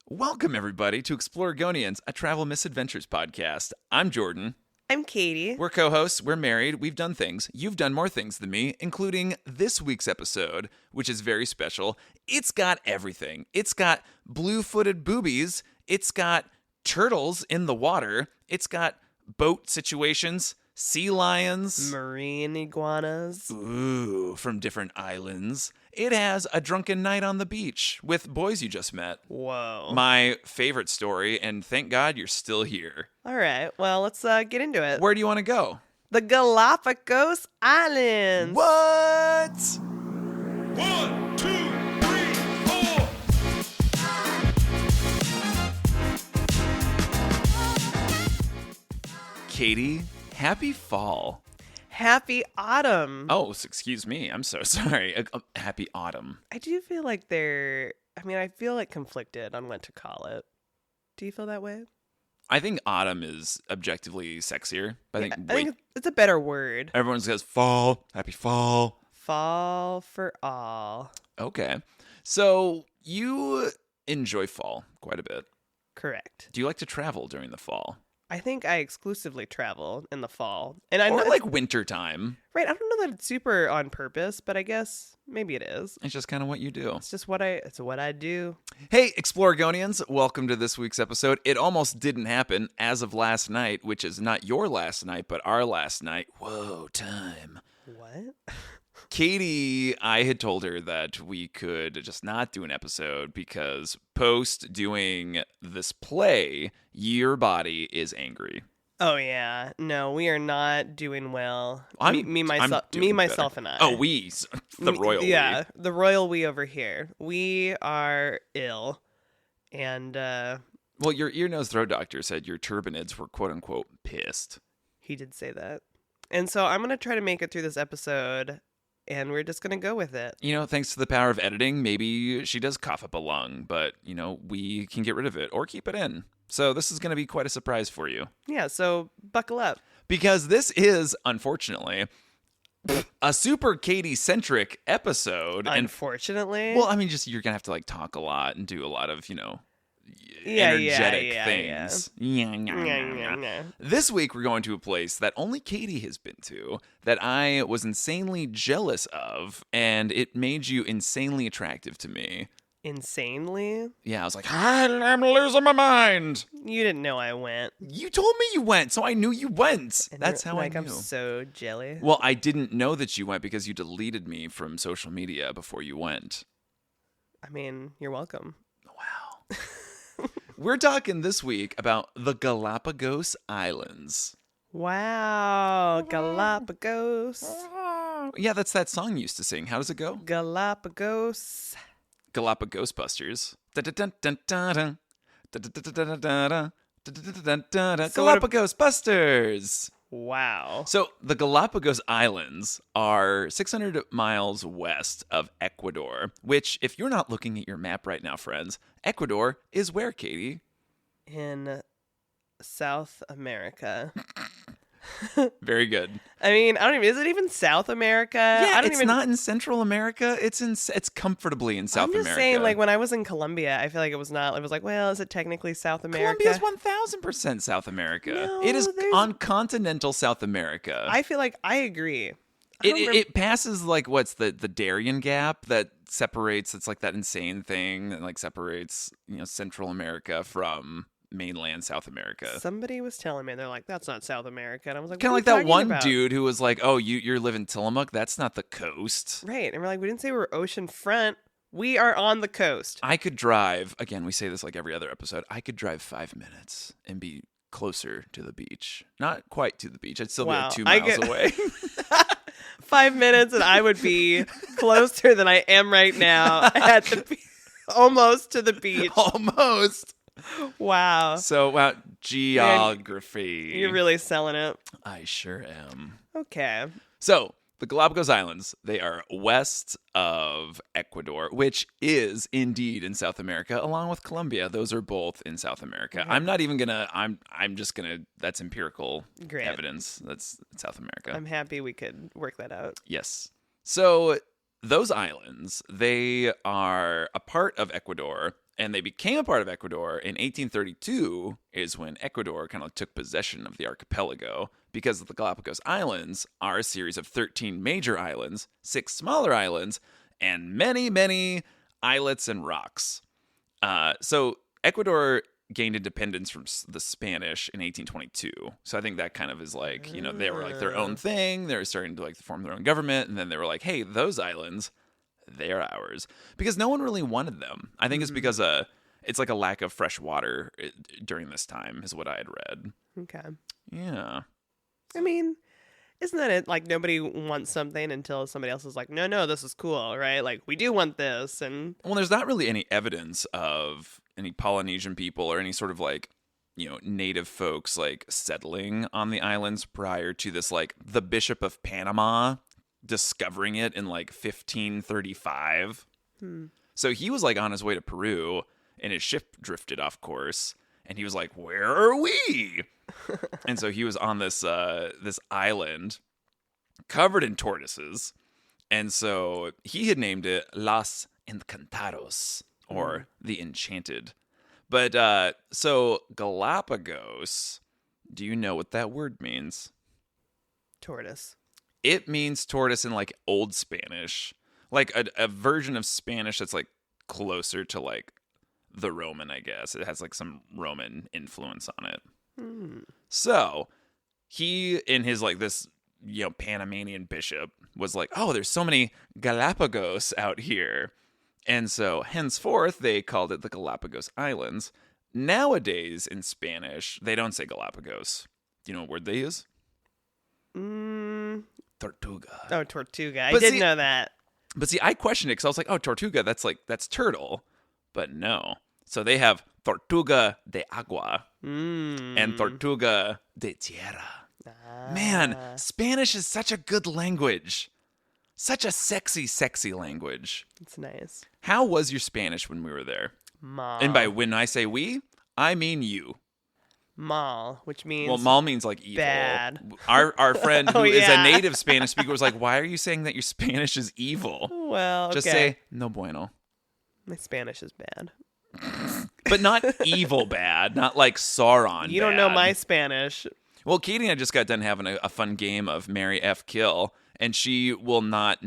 Welcome, everybody, to Exploragonians, a travel misadventures podcast. I'm Jordan. I'm Katie. We're co-hosts. We're married. We've done things. You've done more things than me, including this week's episode, which is very special. It's got everything. It's got blue-footed boobies. It's got turtles in the water. It's got boat situations, sea lions. Marine iguanas. Ooh, from different islands. It has a drunken night on the beach with boys you just met. Whoa. My favorite story, and thank God you're still here. All right. Well, let's get into it. Where do you want to go? The Galápagos Islands. What? 1, 2, 3, 4. Katie, happy fall. Happy autumn. Oh, excuse me. I'm so sorry. Happy autumn. I do feel like I feel like conflicted on what to call it. Do you feel that way? I think autumn is objectively sexier. But I think it's a better word. Everyone says fall. Happy fall. Fall for all. Okay. So you enjoy fall quite a bit. Correct. Do you like to travel during the fall? I think I exclusively travel in the fall. Or like winter time. Right. I don't know that it's super on purpose, but I guess maybe it is. It's just kind of what you do. It's just what I do. Hey, Exploragonians, welcome to this week's episode. It almost didn't happen as of last night, which is not your last night, but our last night. Whoa, time. What? Katie, I had told her that we could just not do an episode because post doing this play, your body is angry. Oh yeah. No, we are not doing well. Me, doing myself, better. and I. Oh, the royal we. Yeah, the royal we over here. We are ill, and well, your ear, nose, throat doctor said your turbinates were quote unquote pissed. He did say that, and so I'm gonna try to make it through this episode. And we're just going to go with it. You know, thanks to the power of editing, maybe she does cough up a lung, but, we can get rid of it or keep it in. So this is going to be quite a surprise for you. Yeah, so buckle up. Because this is, unfortunately, a super Katie-centric episode. Unfortunately? Well, I mean, just you're going to have to, talk a lot and do a lot of, energetic things. Yeah. This week we're going to a place that only Katie has been to, that I was insanely jealous of, and it made you insanely attractive to me. Insanely? Yeah, I was like, I'm losing my mind. You didn't know I went. You told me you went, so I knew you went. And that's how I knew. I'm so jelly. Well, I didn't know that you went because you deleted me from social media before you went. I mean, you're welcome. Wow. We're talking this week about the Galápagos Islands. Wow, Galápagos. Yeah, that's that song you used to sing. How does it go? Galápagos. Galápagos Busters. Galápagos Busters. Wow. So the Galápagos Islands are 600 miles west of Ecuador, which, if you're not looking at your map right now, friends, Ecuador is where, Katie? In South America. Very good. I mean, is it even South America? Yeah, it's not in Central America. It's comfortably in South America. I'm just saying, when I was in Colombia, I feel like it was not. It was like, well, is it technically South America? Colombia's 1,000% South America. No, it is on continental South America. I feel like I agree. It passes what's the Darien Gap that separates. It's like that insane thing that separates Central America from mainland South America. Somebody was telling me, they're like, that's not South America, and I was like, kind of like that one dude who was like, oh, you live in Tillamook, that's not the coast, right? And we're like, we didn't say we're ocean front, we are on the coast. I could drive, again, we say this like every other episode, I could drive 5 minutes and be closer to the beach. Not quite to the beach, I'd still be like 2 miles away. 5 minutes and I would be closer than I am right now at the almost to the beach. Almost. Wow. So, geography. You're really selling it. I sure am. Okay. So, the Galápagos Islands, they are west of Ecuador, which is indeed in South America, along with Colombia. Those are both in South America. Mm-hmm. I'm not even gonna, I'm just gonna, that's empirical Great. evidence. That's South America. I'm happy we could work that out. Yes. So, those islands, they are a part of Ecuador and they became a part of Ecuador in 1832 is when Ecuador kind of took possession of the archipelago, because the Galápagos Islands are a series of 13 major islands, 6 smaller islands, and many, many islets and rocks. So Ecuador gained independence from the Spanish in 1822. So I think that kind of is like, they were like their own thing. They were starting to like form their own government. And then they were like, hey, those islands, they're ours. Because no one really wanted them. I think it's because it's like a lack of fresh water during this time is what I had read. Okay. Yeah. I mean, isn't that it? Like, nobody wants something until somebody else is like, no, this is cool, right? Like, we do want this. And well, there's not really any evidence of any Polynesian people or any sort of like, native folks like settling on the islands prior to this, like the Bishop of Panama discovering it in like 1535. So he was like on his way to Peru and his ship drifted off course and he was like, where are we? And so he was on this island covered in tortoises. And so he had named it Las Encantados, or the Enchanted. But so Galapagos, do you know what that word means? tortoise. It means tortoise in like Old Spanish, like a version of Spanish that's like closer to like the Roman, I guess. It has like some Roman influence on it. So he, in his like this, Panamanian bishop, was like, oh, there's so many Galapagos out here. And so henceforth, they called it the Galápagos Islands. Nowadays, in Spanish, they don't say Galapagos. Do you know what word they use? Tortuga. Oh, Tortuga. But I did see- know that. But see, I questioned it because I was like, oh, Tortuga, that's turtle. But no. So they have Tortuga de Agua and Tortuga de Tierra. Man, Spanish is such a good language. Such a sexy, sexy language. It's nice. How was your Spanish when we were there? Mal. And by when I say we, I mean you. Mal, which means Well, mal means like evil. bad. Our friend who Oh, is yeah. a native Spanish speaker was like, why are you saying that your Spanish is evil? Well, okay. Just say, no bueno. My Spanish is bad. But not evil bad, not like Sauron You don't know bad. my Spanish. Well, Katie and I just got done having a fun game of Marry F Kill, and she will not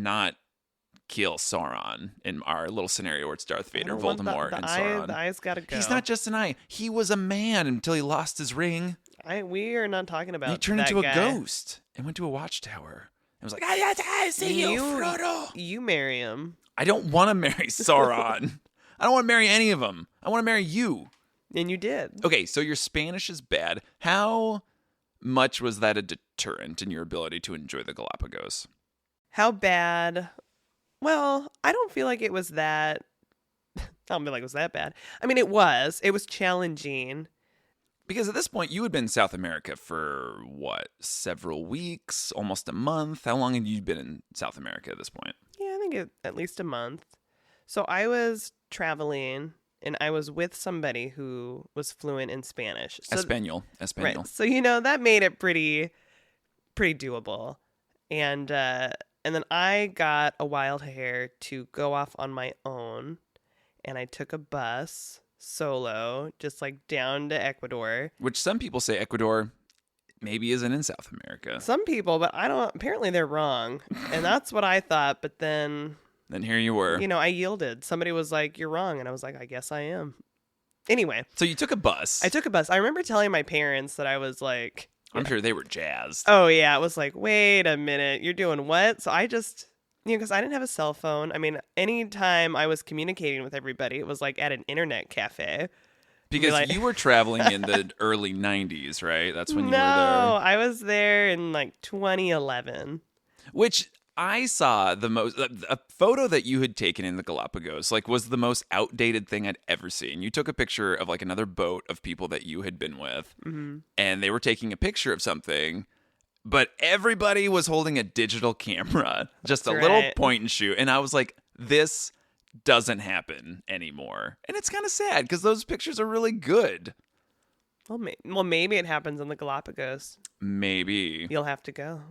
kill Sauron in our little scenario where it's Darth Vader, Voldemort, and Sauron. The eyes gotta go. He's not just an eye. He was a man until he lost his ring. We are not talking about He turned that into guy. a ghost and went to a watchtower. And was like, I see you, Frodo. You marry him, I don't want to marry Sauron. I don't want to marry any of them. I want to marry you. and you did. Okay, so your Spanish is bad. How much was that a deterrent in your ability to enjoy the Galapagos? How bad? Well, I don't feel like it was that. I don't feel like it was that bad. I mean, it was. It was challenging. Because at this point, you had been in South America for, what, several weeks, almost a month? How long had you been in South America at this point? Yeah, I think at least a month. So I was traveling, and I was with somebody who was fluent in Spanish. So, Espanol. right. So that made it pretty doable. And then I got a wild hair to go off on my own, and I took a bus solo, just like down to Ecuador. Which some people say Ecuador maybe isn't in South America. Some people, but I don't. Apparently, they're wrong, and that's what I thought. But then, Then here you were. I yielded. Somebody was like, "You're wrong," and I was like, "I guess I am." Anyway, So you took a bus. I took a bus. I remember telling my parents that I was like, I'm sure they were jazzed. "Oh yeah," it was like, "Wait a minute, you're doing what?" So I just, because I didn't have a cell phone. I mean, anytime I was communicating with everybody, it was like at an internet cafe. Because like- you were traveling in the early 90s, right? That's when you were there. No, I was there in like 2011. Which I saw a photo that you had taken in the Galapagos, like, was the most outdated thing I'd ever seen. You took a picture of like another boat of people that you had been with, and they were taking a picture of something, but everybody was holding a digital camera, just a That's little right. point and shoot. And I was like, this doesn't happen anymore. And it's kind of sad because those pictures are really good. Well, maybe it happens in the Galapagos. Maybe You'll have to go.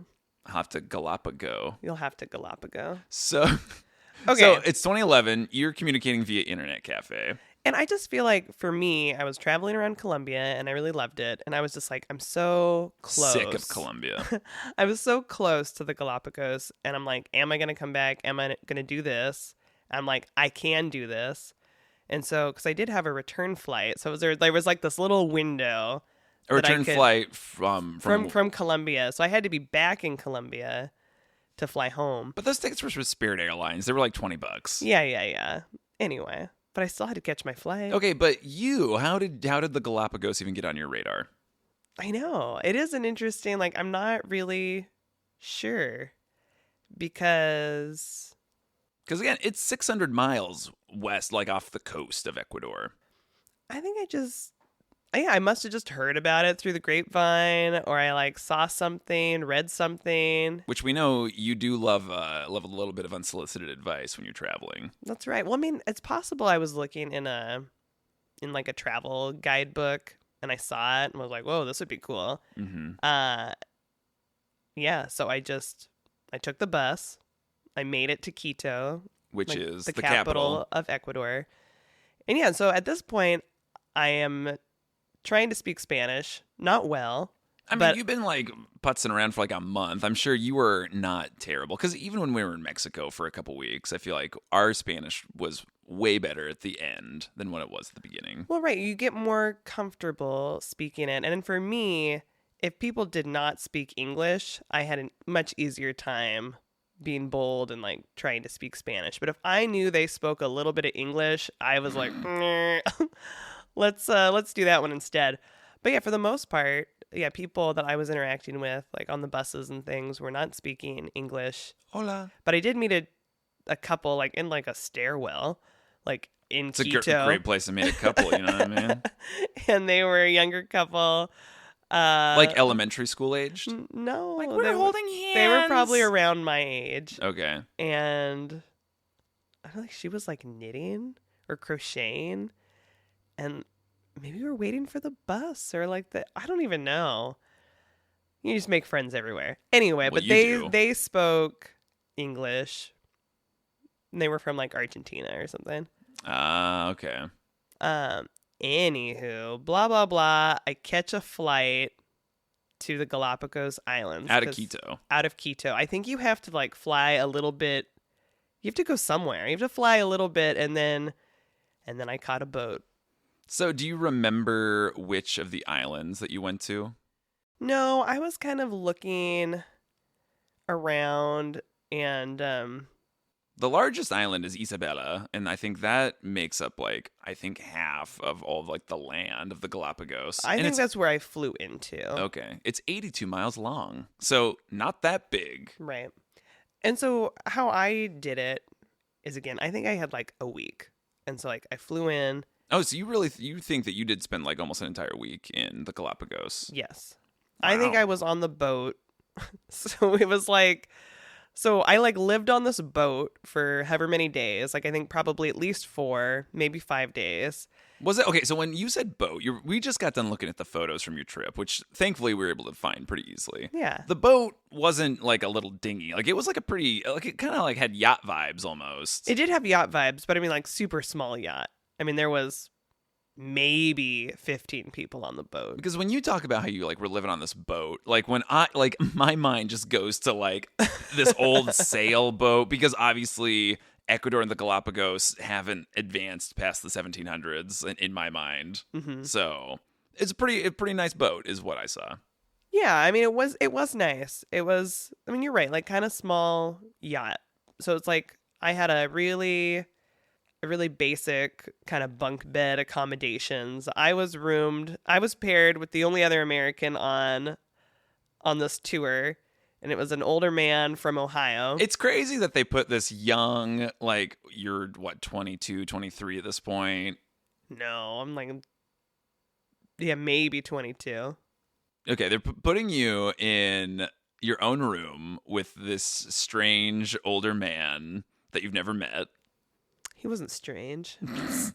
I'll have to Galapago. You'll have to Galapagos. So, Okay. so it's 2011. You're communicating via internet cafe. And I just feel like for me, I was traveling around Colombia and I really loved it. And I was just like, I'm so close. Sick of Colombia. I was so close to the Galapagos. And I'm like, am I going to come back? Am I going to do this? I'm like, I can do this. And so, because I did have a return flight. So there was like this little window. A return flight from Colombia. So I had to be back in Colombia to fly home. But those tickets were with Spirit Airlines. They were like $20. Yeah. Anyway. But I still had to catch my flight. Okay, but how did the Galapagos even get on your radar? I know. It is an interesting, like, I'm not really sure because again, it's 600 miles west, like off the coast of Ecuador. I think I must have just heard about it through the grapevine, or I like saw something, read something. Which we know you do love a little bit of unsolicited advice when you're traveling. That's right. Well, I mean, it's possible I was looking in like a travel guidebook and I saw it and was like, "Whoa, this would be cool." Mm-hmm. Yeah. So I took the bus. I made it to Quito, which is the capital of Ecuador. And yeah, so at this point, I am trying to speak Spanish, not well. I mean, you've been like putzing around for like a month. I'm sure you were not terrible. Because even when we were in Mexico for a couple weeks, I feel like our Spanish was way better at the end than what it was at the beginning. Well, right. You get more comfortable speaking it. And then for me, if people did not speak English, I had a much easier time being bold and like trying to speak Spanish. But if I knew they spoke a little bit of English, I was like, let's do that one instead. But yeah, for the most part, yeah, people that I was interacting with, like on the buses and things, were not speaking English. Hola. But I did meet a couple, like in like a stairwell, like in Quito. It's a great place to meet a couple, you know what I mean? And they were a younger couple. Like elementary school aged? No. Like we're holding hands. They were probably around my age. Okay. And I feel like she was like knitting or crocheting. And maybe we were waiting for the bus or like I don't even know. You just make friends everywhere. Anyway, well, but they spoke English. And they were from like Argentina or something. Okay. Anywho, blah, blah, blah. I catch a flight to the Galápagos Islands. Out of Quito. Out of Quito. I think you have to like fly a little bit. You have to go somewhere. You have to fly a little bit and then I caught a boat. So do you remember which of the islands that you went to? No, I was kind of looking around and the largest island is Isabela, and I think that makes up half of all of, like the land of the Galapagos. I think that's where I flew into. Okay. It's 82 miles long. So not that big. Right. And so how I did it is, again, I think I had like a week. And so like I flew in. Oh, so you think that you did spend like almost an entire week in the Galapagos? Yes. Wow. I think I was on the boat. So it was like, so I like lived on this boat for however many days. Like I think probably at least 4, maybe 5 days. Was it? Okay, so when you said boat, we just got done looking at the photos from your trip, which thankfully we were able to find pretty easily. Yeah. The boat wasn't like a little dinghy. Like it was like a pretty, like it kind of like had yacht vibes almost. It did have yacht vibes, but I mean like super small yacht. I mean there was maybe 15 people on the boat. Because when you talk about how you like were living on this boat, like my mind just goes to like this old sailboat, because obviously Ecuador and the Galapagos haven't advanced past the 1700s in my mind. Mm-hmm. So it's a pretty nice boat is what I saw. Yeah, I mean it was nice. It was, I mean you're right, like kind of small yacht. So it's like I had a really basic kind of bunk bed accommodations. I was paired with the only other American on this tour, and it was an older man from Ohio. It's crazy that they put this young, like you're what, 22, 23 at this point. No, I'm like, yeah, maybe 22. Okay, they're putting you in your own room with this strange older man that you've never met. He wasn't strange.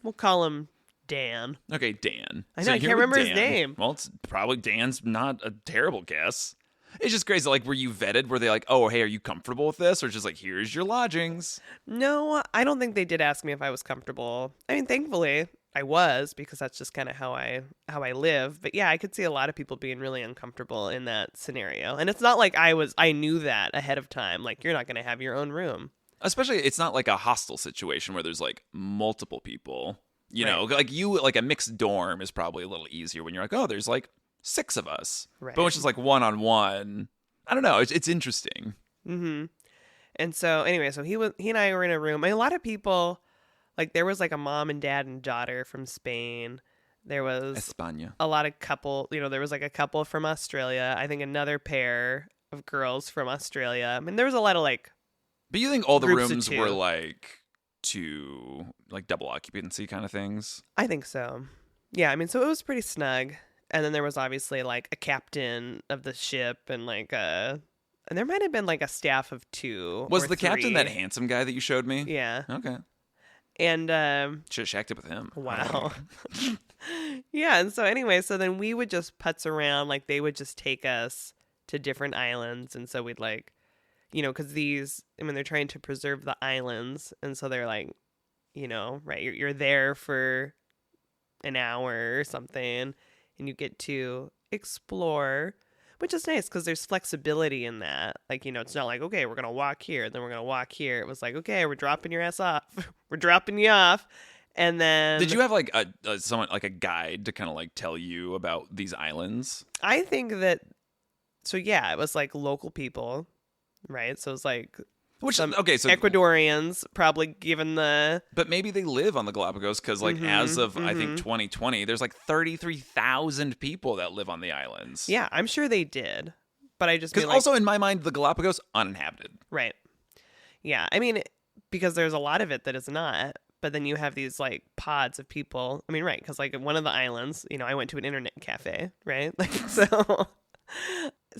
We'll call him Dan. Okay, Dan. I know, I can't remember his name. Well, it's probably Dan's not a terrible guess. It's just crazy. Like, were you vetted? Were they like, oh, hey, are you comfortable with this? Or just like, here's your lodgings? No, I don't think they did ask me if I was comfortable. I mean, thankfully, I was, because that's just kind of how I live. But yeah, I could see a lot of people being really uncomfortable in that scenario. And it's not like I knew that ahead of time. Like, you're not going to have your own room. Especially, it's not like a hostel situation where there's like multiple people. You know, Right. like a mixed dorm is probably a little easier when you're like, oh, there's like 6 of us. Right. But when it's just like one-on-one, I don't know. It's interesting. Mm-hmm. And so anyway, so he and I were in a room. I mean, a lot of people, like, there was like a mom and dad and daughter from Spain. There was España. a lot of couple, there was like a couple from Australia. I think another pair of girls from Australia. I mean, there was a lot of like, But you think all the Groups of rooms two. were like like double occupancy kind of things? I think so. Yeah, I mean, so it was pretty snug. And then there was obviously like a captain of the ship and like and there might have been like a staff of 2. Was or the captain 3. that handsome guy that you showed me? Yeah. Okay. And Should have shacked up with him. wow. Yeah, and so anyway, so then we would just putz around, like they would just take us to different islands, and so we'd like, because they're trying to preserve the islands, and so they're like, right, you're there for an hour or something, and you get to explore, which is nice because there's flexibility in that. Like, it's not like, okay, we're gonna walk here, then we're gonna walk here. It was like, okay, we're dropping your ass off, we're dropping you off. And then Did you have like someone like a guide to kind of like tell you about these islands? I think that, so yeah, it was like local people, right? So it was like Which some okay, so Ecuadorians, probably given the, but maybe they live on the Galapagos because like as of I think 2020, there's like 33,000 people that live on the islands. yeah, I'm sure they did, but I just Because mean like, also in my mind, the Galapagos uninhabited. right, yeah, I mean, because there's a lot of it that is not. But then you have these like pods of people. I mean, right? Because like one of the islands, I went to an internet cafe, right? Like so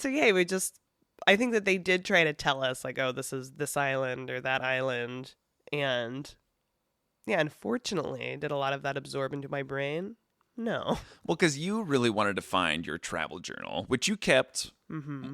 yeah, I think that they did try to tell us like, oh, this is this island or that island, and yeah, unfortunately, did a lot of that absorb into my brain? No. Well, because you really wanted to find your travel journal, which you kept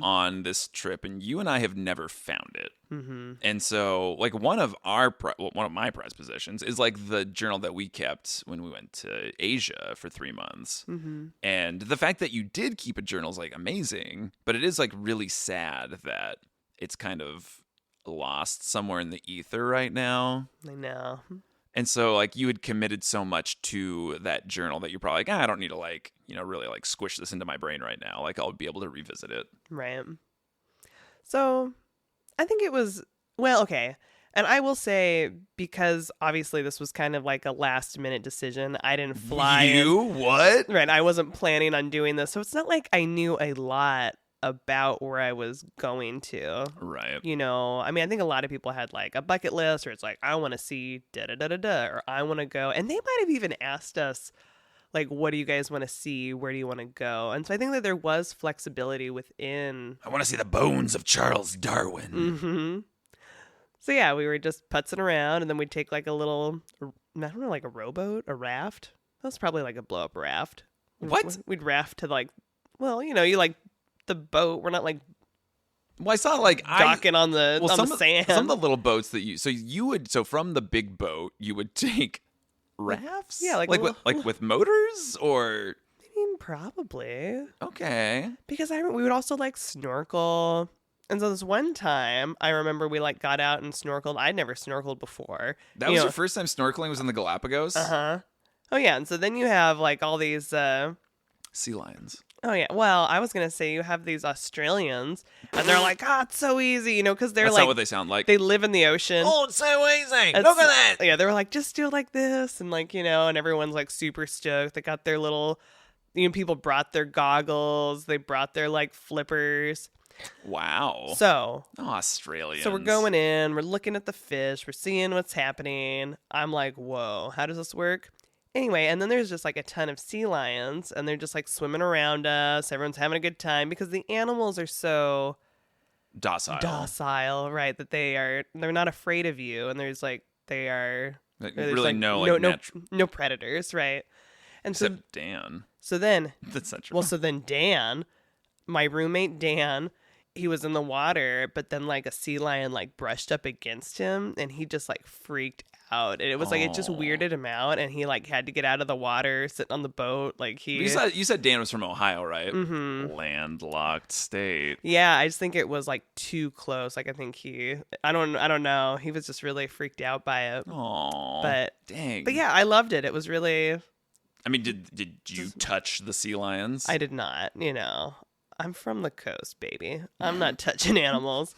on this trip, and you and I have never found it. Mm-hmm. And so, like, one of my prized possessions is like the journal that we kept when we went to Asia for 3 months. Mm-hmm. And the fact that you did keep a journal is like amazing, but it is like really sad that it's kind of lost somewhere in the ether right now. I know. And so, like, you had committed so much to that journal that you're probably like, I don't need to, like, really, like, squish this into my brain right now. Like, I'll be able to revisit it. Right. So, I think it was, well, okay. And I will say, because obviously this was kind of like a last minute decision, I didn't fly. What? Right. I wasn't planning on doing this. So it's not like I knew a lot about where I was going to. Right. I mean, I think a lot of people had like a bucket list, or it's like, I want to see da da da da da, or I want to go. And they might have even asked us, like, what do you guys want to see? Where do you want to go? And so I think that there was flexibility within. I want to see the bones of Charles Darwin. Mm-hmm. So yeah, we were just putzing around, and then we'd take like a little, I don't know, like a rowboat, a raft. That was probably like a blow up raft. What? We'd raft to like, well, you like the boat. We're not like Well, I saw, like, docking on the sand. Some of the little boats that so from the big boat, you would take rafts? Yeah, like with motors or... I mean, probably. Okay. Because we would also like snorkel. And so this one time, I remember we like got out and snorkeled. I'd never snorkeled before. That was your first time snorkeling was in the Galapagos? Uh-huh. Oh, yeah. And so then you have like all these... sea lions. Oh, yeah. Well, I was going to say you have these Australians, and they're like, it's so easy, because they're That's like... not what they sound like. They live in the ocean. Oh, it's so easy. And Look at that. Yeah, they were like, just do it like this. And like, and everyone's like super stoked. They got their little, people brought their goggles. They brought their like flippers. Wow. So, Australians. we're going in, we're looking at the fish, we're seeing what's happening. I'm like, whoa, how does this work? Anyway, and then there's just like a ton of sea lions, and they're just like swimming around us. Everyone's having a good time because the animals are so docile, right? That they're not afraid of you, and there's like there's really like, no predators, right? And Except Dan. so then That's not true. well, so then Dan, my roommate Dan, he was in the water, but then like a sea lion like brushed up against him and he just like freaked out. And it was like it just Aw. weirded him out and he like had to get out of the water, sitting on the boat. Like You said Dan was from Ohio, right? Mhm. Landlocked state. Yeah, I just think it was like too close. Like I think I don't know. He was just really freaked out by it. Oh, But dang. But yeah, I loved it. It was really I mean, did you touch the sea lions? I did not, I'm from the coast, baby. I'm not touching animals.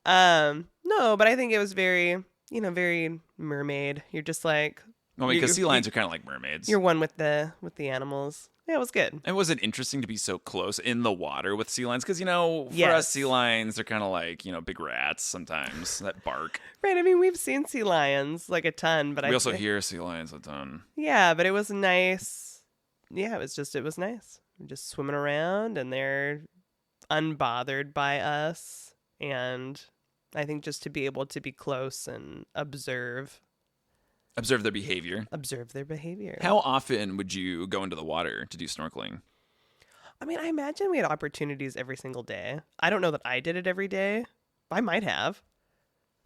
No, but I think it was very, very mermaid. You're just like Well, because sea you- lions are kind of like mermaids. you're one with the animals. Yeah, it was good. And was it interesting to be so close in the water with sea lions? Because, for us Yes. sea lions, they're kind of like, big rats sometimes that bark. Right. I mean, we've seen sea lions like a ton, but We also hear sea lions a ton. Yeah, but it was nice. Yeah, it was nice. We're just swimming around and they're unbothered by us. And I think just to be able to be close and observe Observe their behavior. their behavior. How often would you go into the water to do snorkeling? I mean, I imagine we had opportunities every single day. I don't know that I did it every day. I might have.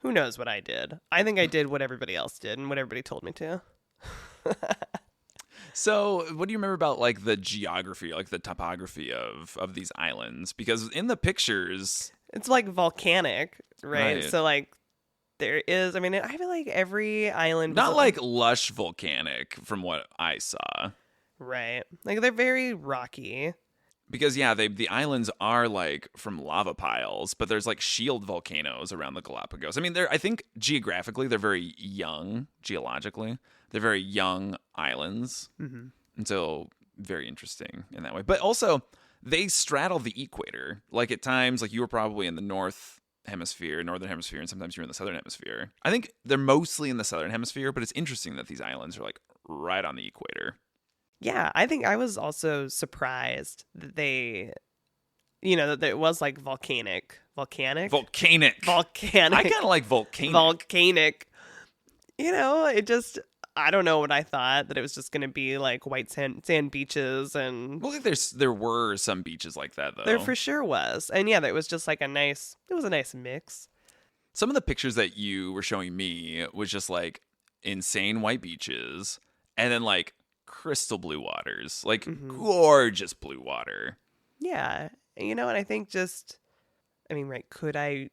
Who knows what I did? I think I did what everybody else did and what everybody told me to. So, what do you remember about like the geography, like the topography of these islands? Because in the pictures, It's like volcanic, right? Right. So like there is, I mean, I feel like every island not was like lush volcanic from what I saw. right. Like they're very rocky. Because the islands are like from lava piles, but there's like shield volcanoes around the Galapagos. I mean, I think geographically they're very young, geologically. They're very young islands. Mm-hmm. And so very interesting in that way. But also they straddle the equator. Like at times, like you were probably in the northern hemisphere, and sometimes you're in the southern hemisphere. I think they're mostly in the southern hemisphere, but it's interesting that these islands are like right on the equator. Yeah, I think I was also surprised that that it was like volcanic. Volcanic. Volcanic. I kind of like volcanic. Volcanic. It just, I don't know what I thought, that it was just going to be like white sand beaches and Well, I think there were some beaches like that, though. there for sure was. And yeah, it was just like it was a nice mix. Some of the pictures that you were showing me was just like insane white beaches and then like crystal blue waters, like gorgeous blue water. Yeah. And I think right, could I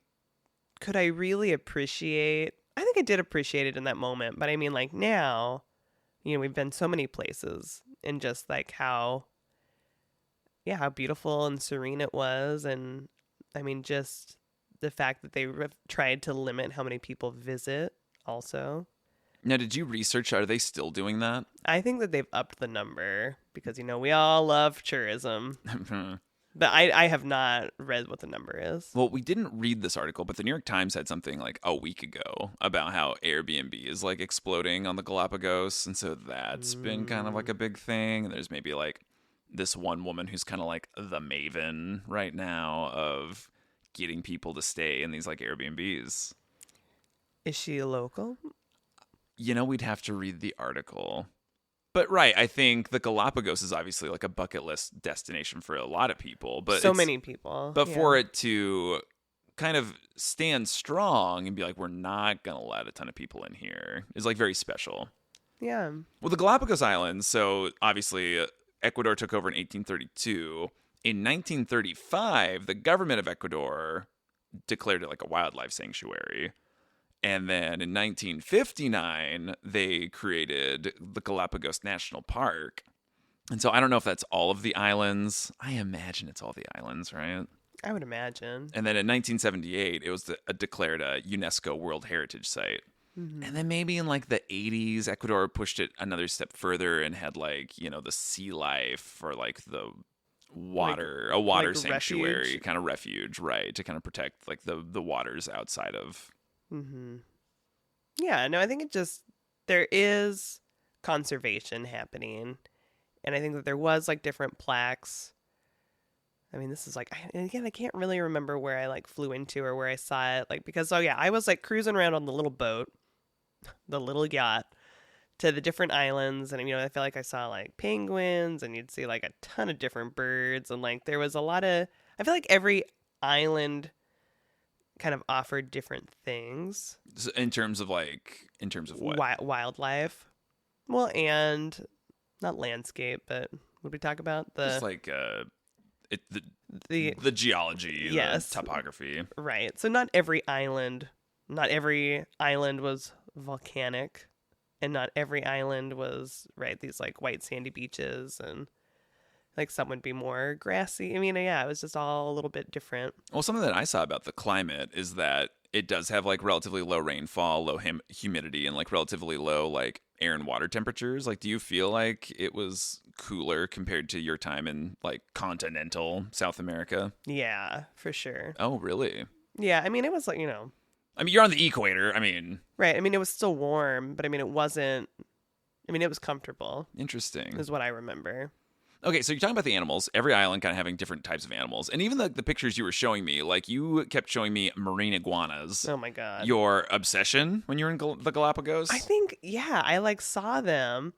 really appreciate, I think I did appreciate it in that moment, but I mean like now, we've been so many places and just like how beautiful and serene it was. And I mean, just the fact that they tried to limit how many people visit also. Now, did you research, are they still doing that? I think that they've upped the number because, we all love tourism. But I have not read what the number is. Well, we didn't read this article, but the New York Times had something like a week ago about how Airbnb is like exploding on the Galapagos. And so that's been kind of like a big thing. And there's maybe like this one woman who's kind of like the maven right now of getting people to stay in these like Airbnbs. Is she a local? We'd have to read the article. But right, I think the Galapagos is obviously like a bucket list destination for a lot of people. But so many people. But yeah. for it to kind of stand strong and be like, we're not going to let a ton of people in here is like very special. Yeah. Well, the Galapagos Islands, so obviously Ecuador took over in 1832. In 1935, the government of Ecuador declared it like a wildlife sanctuary. And then in 1959, they created the Galapagos National Park. And so I don't know if that's all of the islands. I imagine it's all the islands, right? I would imagine. And then in 1978, it was declared a UNESCO World Heritage Site. Mm-hmm. And then maybe in like the 80s, Ecuador pushed it another step further and had like, the sea life or like the water, a water sanctuary, refuge. kind of refuge, right? To kind of protect like the waters outside of. Mm-hmm. Yeah, no, I think there is conservation happening. And I think that there was like different plaques. I mean, this is like, again, I can't really remember where I like flew into or where I saw it. Like, because, I was like cruising around on the little boat, the little yacht, to the different islands. And, I feel like I saw like penguins and you'd see like a ton of different birds. And like there was a lot of, I feel like every island kind of offered different things. So in terms of what? Wildlife. Well, and not landscape, but what did we talk about? Just like the geology, yes, the topography. Right. So not every island was volcanic, and not every island was these like white sandy beaches, and like some would be more grassy. I mean, yeah, it was just all a little bit different. Well, something that I saw about the climate is that it does have like relatively low rainfall, low humidity, and like relatively low like air and water temperatures. Like, do you feel like it was cooler compared to your time in like continental South America? Yeah, for sure. Oh, really? Yeah, I mean, it was like, I mean, you're on the equator. I mean, right. I mean, it was still warm, but I mean, it wasn't. I mean, it was comfortable. Interesting. Is what I remember. Okay, so you're talking about the animals. Every island kind of having different types of animals. And even the pictures you were showing me, like you kept showing me marine iguanas. Oh, my God. Your obsession when you were in the Galapagos? I think, yeah, I like saw them.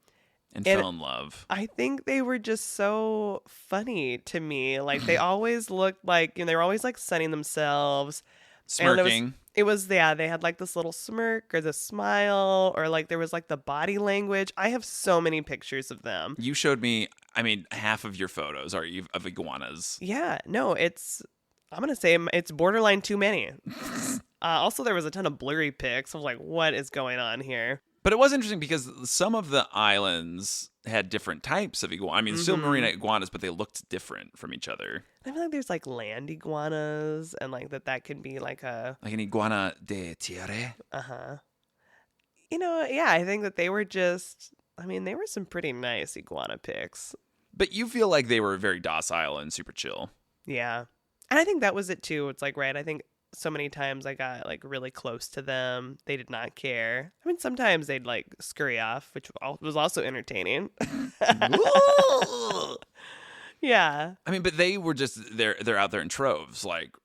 And fell in love. I think they were just so funny to me. Like, they always looked like, they were always like sunning themselves. Smirking. It was, they had like this little smirk or the smile, or like there was like the body language. I have so many pictures of them. You showed me, I mean, half of your photos are of iguanas. Yeah, no, I'm going to say it's borderline too many. Also, there was a ton of blurry pics. I was like, what is going on here? But it was interesting because some of the islands had different types of iguanas. I mean, still marine iguanas, but they looked different from each other. I feel like there's like land iguanas, and like that can be like an iguana de tierra. Yeah, I think that they were they were some pretty nice iguana pics. But you feel like they were very docile and super chill. Yeah. And I think that was it too. It's like, right, I think so many times I got like really close to them. They did not care. I mean, sometimes they'd like scurry off, which was also entertaining. Yeah. I mean, but they were just they're out there in troves. Like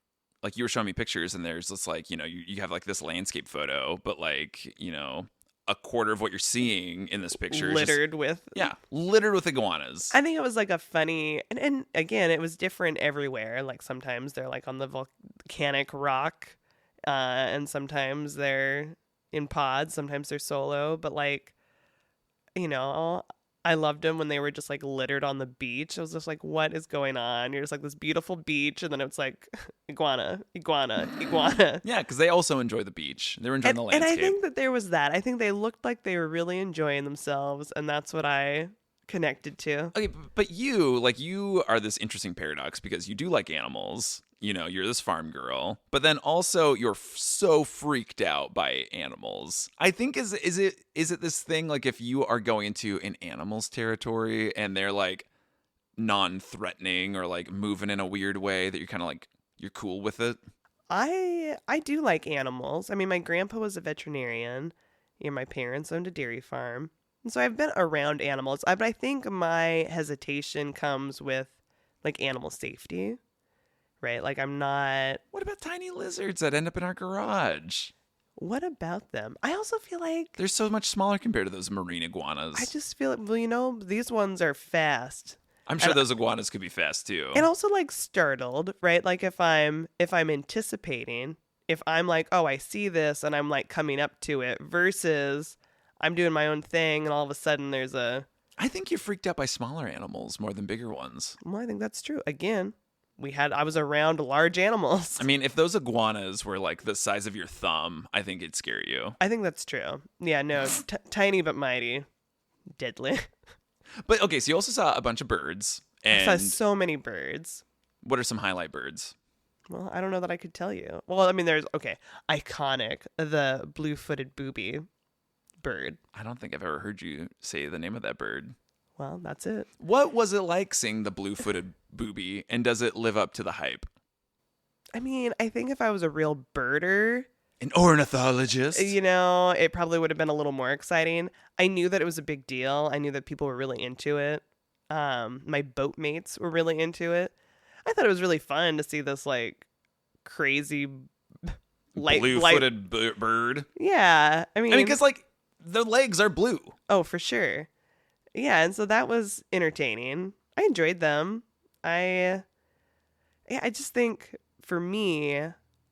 you were showing me pictures, and there's this like, you have like this landscape photo, but like, a quarter of what you're seeing in this picture littered with iguanas. I think it was like a funny, and again, it was different everywhere. Like sometimes they're like on the volcanic rock, and sometimes they're in pods, sometimes they're solo, but like, I loved them when they were just like littered on the beach. I was just like, what is going on? You're just like this beautiful beach, and then it's like iguana. Yeah, because they also enjoy the beach. They're enjoying the landscape. And I think that there was that. I think they looked like they were really enjoying themselves, and that's what I connected to. Okay, but you are this interesting paradox because you do like animals. You're this farm girl, but then also you're so freaked out by animals. I think is it this thing like if you are going into an animal's territory and they're like non-threatening or like moving in a weird way that you're kind of like you're cool with it? I do like animals. I mean, my grandpa was a veterinarian. My parents owned a dairy farm. And so I've been around animals. But I think my hesitation comes with like animal safety. Right? Like I'm not... What about tiny lizards that end up in our garage? What about them? I also feel like... They're so much smaller compared to those marine iguanas. I just feel like, well, these ones are fast. I'm sure those iguanas could be fast too. And also like startled, right? Like if I'm anticipating, if I'm like, oh, I see this and I'm like coming up to it versus I'm doing my own thing and all of a sudden there's a... I think you're freaked out by smaller animals more than bigger ones. Well, I think that's true. Again... I was around large animals. I mean, if those iguanas were like the size of your thumb, I think it'd scare you. I think that's true. Yeah, no, tiny but mighty. Deadly. But okay, so you also saw a bunch of birds. And I saw so many birds. What are some highlight birds? Well, I don't know that I could tell you. Well, I mean, there's, iconic, the blue-footed booby bird. I don't think I've ever heard you say the name of that bird. Well, that's it. What was it like seeing the blue-footed booby, and does it live up to the hype? I mean, I think if I was a real birder... An ornithologist? It probably would have been a little more exciting. I knew that it was a big deal. I knew that people were really into it. My boat mates were really into it. I thought it was really fun to see this, like, crazy... blue-footed bird? Yeah. I mean, because, like, the legs are blue. Oh, for sure. Yeah, and so that was entertaining. I enjoyed them. I just think for me,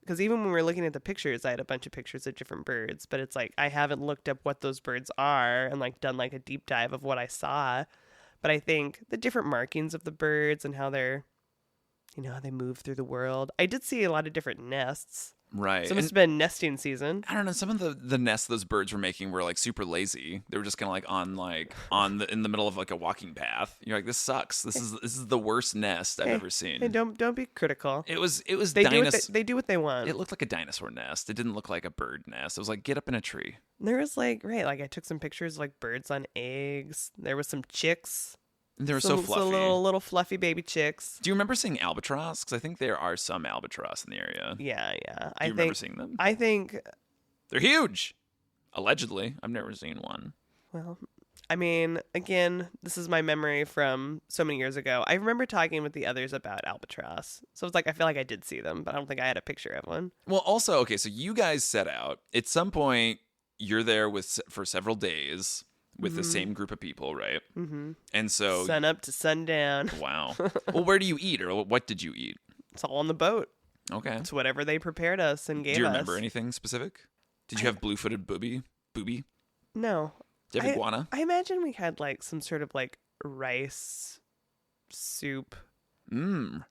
because even when we were looking at the pictures, I had a bunch of pictures of different birds, but it's like I haven't looked up what those birds are and like done like a deep dive of what I saw. But I think the different markings of the birds and how they're, how they move through the world. I did see a lot of different nests. Right. So it must have been nesting season. I don't know. Some of the nests those birds were making were like super lazy. They were just kind of in the middle of like a walking path. You're like, this sucks. This is the worst nest I've ever seen. Hey, don't be critical. It was They do what they want. It looked like a dinosaur nest. It didn't look like a bird nest. It was like, get up in a tree. There was like I took some pictures of like birds on eggs. There was some chicks. They were so fluffy. Little fluffy baby chicks. Do you remember seeing albatross? Because I think there are some albatross in the area. Yeah. Do you remember seeing them? I think they're huge. Allegedly. I've never seen one. Well, I mean, again, this is my memory from so many years ago. I remember talking with the others about albatross. So it's like I feel like I did see them, but I don't think I had a picture of one. Well, also, okay, so you guys set out. At some point, you're there for several days with the same group of people, right? Mm-hmm. And so sun up to sundown. Wow. Well, where do you eat, or what did you eat? It's all on the boat. Okay. It's whatever they prepared us and gave us. Do you remember anything specific? Did you have blue-footed booby? No. Did you have iguana? I imagine we had like some sort of like rice soup.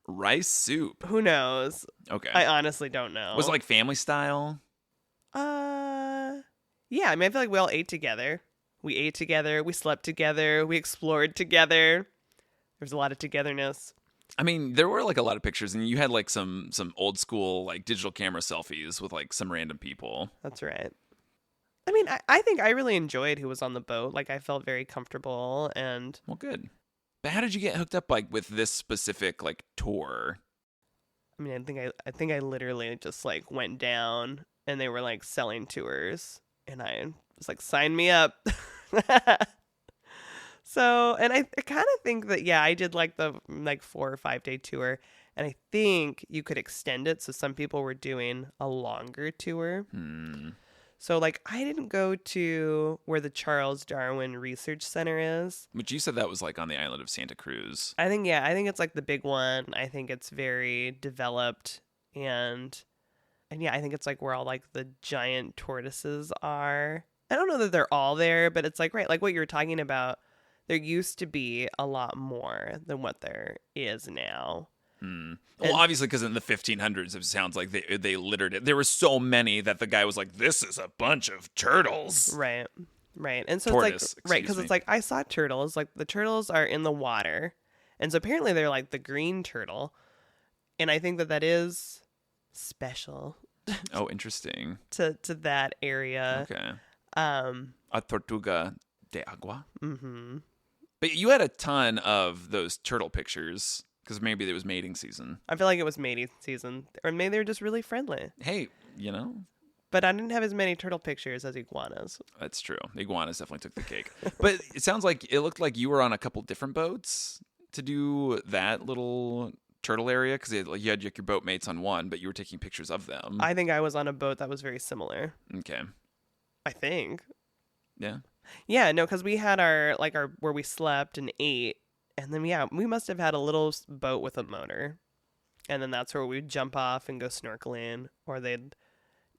Rice soup. Who knows? Okay. I honestly don't know. Was it like family style? Yeah. I mean, I feel like we all ate together. We ate together. We slept together. We explored together. There was a lot of togetherness. I mean, there were like a lot of pictures, and you had like some old school like digital camera selfies with like some random people. That's right. I mean, I think I really enjoyed who was on the boat. Like, I felt very comfortable and. Well, good. But how did you get hooked up like with this specific like tour? I mean, I think I literally just like went down, and they were like selling tours, and I was like, sign me up. So, and I kind of think that, yeah, I did like the 4 or 5 day tour, and I think you could extend it. So some people were doing a longer tour. So like I didn't go to where the Charles Darwin Research Center is. Which you said that was like on the island of Santa Cruz. I think it's like the big one. I think it's very developed, and yeah, I think it's like where all like the giant tortoises are. I don't know that they're all there, but it's like, right, like what you were talking about, there used to be a lot more than what there is now. Well, obviously, because in the 1500s, it sounds like they littered it. There were so many that the guy was like, this is a bunch of turtles. Right. And so Tortoise, it's like, right, because it's like, I saw turtles. Like, the turtles are in the water. And so apparently they're like the green turtle. And I think that is special. Oh, interesting. to that area. Okay. A tortuga de agua. Mm-hmm. But you had a ton of those turtle pictures because maybe it was mating season. I feel like it was mating season, or maybe they were just really friendly. Hey, But I didn't have as many turtle pictures as iguanas. That's true. The iguanas definitely took the cake. But it sounds like it looked like you were on a couple different boats to do that little turtle area because you had your boat mates on one, but you were taking pictures of them. I think I was on a boat that was very similar. Okay. I think. Yeah. Yeah, no, because we had our where we slept and ate, and then we must have had a little boat with a motor, and then that's where we'd jump off and go snorkeling, or they'd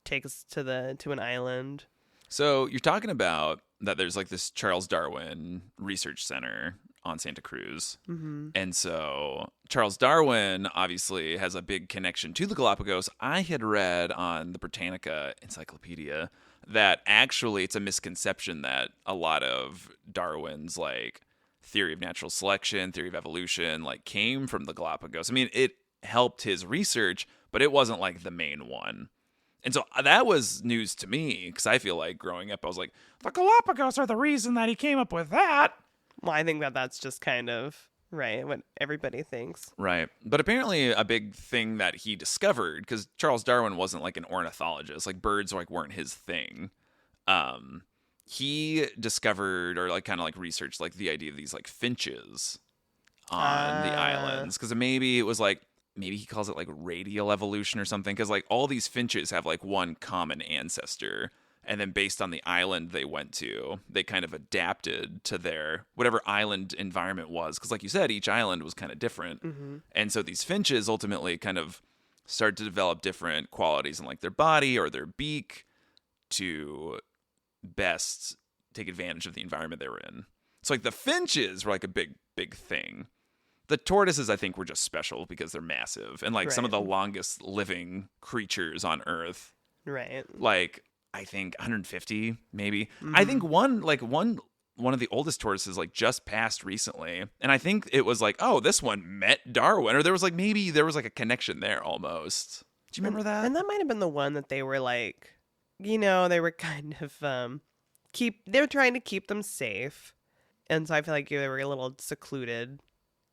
take us to an island. So you're talking about that there's like this Charles Darwin Research Center on Santa Cruz. Mm-hmm. And so Charles Darwin obviously has a big connection to the Galapagos. I had read on the Britannica Encyclopedia that actually it's a misconception that a lot of Darwin's like theory of natural selection, theory of evolution, like came from the Galapagos. I mean, it helped his research, but it wasn't like the main one. And so that was news to me because I feel like growing up, I was like, the Galapagos are the reason that he came up with that. Well, I think that's just kind of right what everybody thinks. Right. But apparently a big thing that he discovered, because Charles Darwin wasn't like an ornithologist, like birds like weren't his thing. He discovered or like kind of like researched like the idea of these like finches on the islands, because maybe it was like, maybe he calls it like radial evolution or something, because like all these finches have like one common ancestor, and then based on the island they went to, they kind of adapted to their whatever island environment was, because like you said, each island was kind of different. Mm-hmm. And so these finches ultimately kind of start to develop different qualities in like their body or their beak to best take advantage of the environment they were in. So like the finches were like a big thing. The tortoises, I think, were just special because they're massive and like some of the longest living creatures on Earth. Right. Like I think 150 maybe. I think one of the oldest tortoises like just passed recently, and I think it was like, oh, this one met Darwin, or there was like a connection there almost. Do you remember that? And that might have been the one that they were like, they were kind of they were trying to keep them safe, and so I feel like they were a little secluded.